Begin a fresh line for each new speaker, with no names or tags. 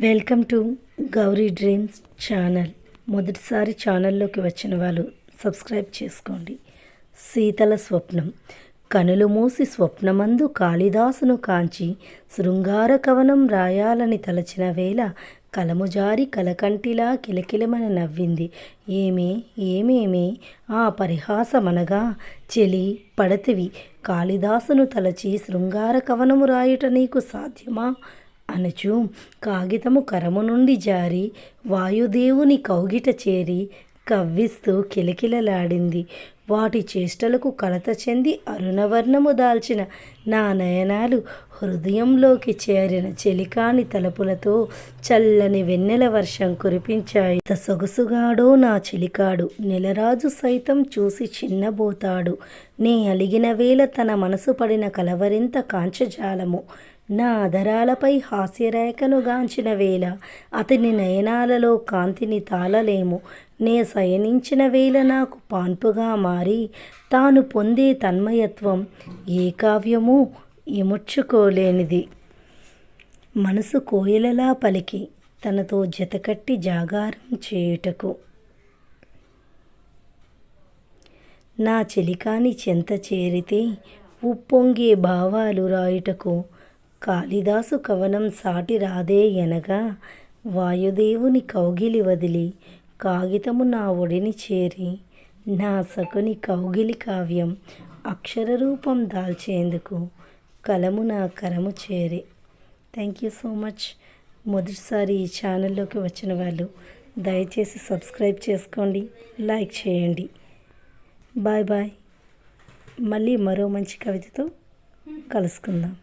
Welcome to Gauri dreams channel. మొదటిసారి ఛానల్లోకి వచ్చిన వాళ్ళు సబ్స్క్రైబ్ చేసుకోండి. శీతల స్వప్నం. కనులు మూసి స్వప్నమందు కాళిదాసును కాంచి శృంగార కవనం రాయాలని తలచిన వేళ కలముజారి కలకంటిలా కిలకిలమని నవ్వింది. ఏమేమి ఆ పరిహాసమనగా, చెలి పడతివి కాళిదాసును తలచి శృంగార కవనము రాయుట నీకు సాధ్యమా అనుచు కాగితము కరము నుండి జారి వాయుదేవుని కౌగిట చేరి కవ్విస్తూ కిలకిలలాడింది. వాటి చేష్టలకు కలత చెంది అరుణవర్ణము దాల్చిన నా నయనాలు హృదయంలోకి చేరిన చెలికాని తలపులతో చల్లని వెన్నెల వర్షం కురిపించాయి. సొగసుగాడో నా చెలికాడు, నెలరాజు సైతం చూసి చిన్నబోతాడు. నే అలిగిన వేళ తన మనసు పడిన కలవరింత కాంచజాలము. నా అధరాలపై హాస్యరేఖను గాంచిన వేళ అతని నయనాలలో కాంతిని తాళలేము. నే శయనించిన వేళ నాకు పాన్పుగా మారి తాను పొందే తన్మయత్వం ఏ కావ్యమూ ఇముడ్చుకోలేనిది. మనసు కోయిలలా పలికి తనతో జతకట్టి జాగారం చేయుటకు, నా చెలికాని చెంత చేరితే ఉప్పొంగే భావాలు రాయుటకు కాళిదాసు కవనం సాటి రాదే ఎనగా, వాయుదేవుని కౌగిలి వదిలి కాగితము నా ఒడిని చేరి నా సకుని కౌగిలి కావ్యం అక్షర రూపం దాల్చేందుకు కలము నా కరము చేరి. Thank you so much. మొదటిసారి ఈ ఛానల్లోకి వచ్చిన వాళ్ళు దయచేసి సబ్స్క్రైబ్ చేసుకోండి, లైక్ చేయండి. Bye bye. మళ్ళీ మరో మంచి కవితతో కలుసుకుందాం.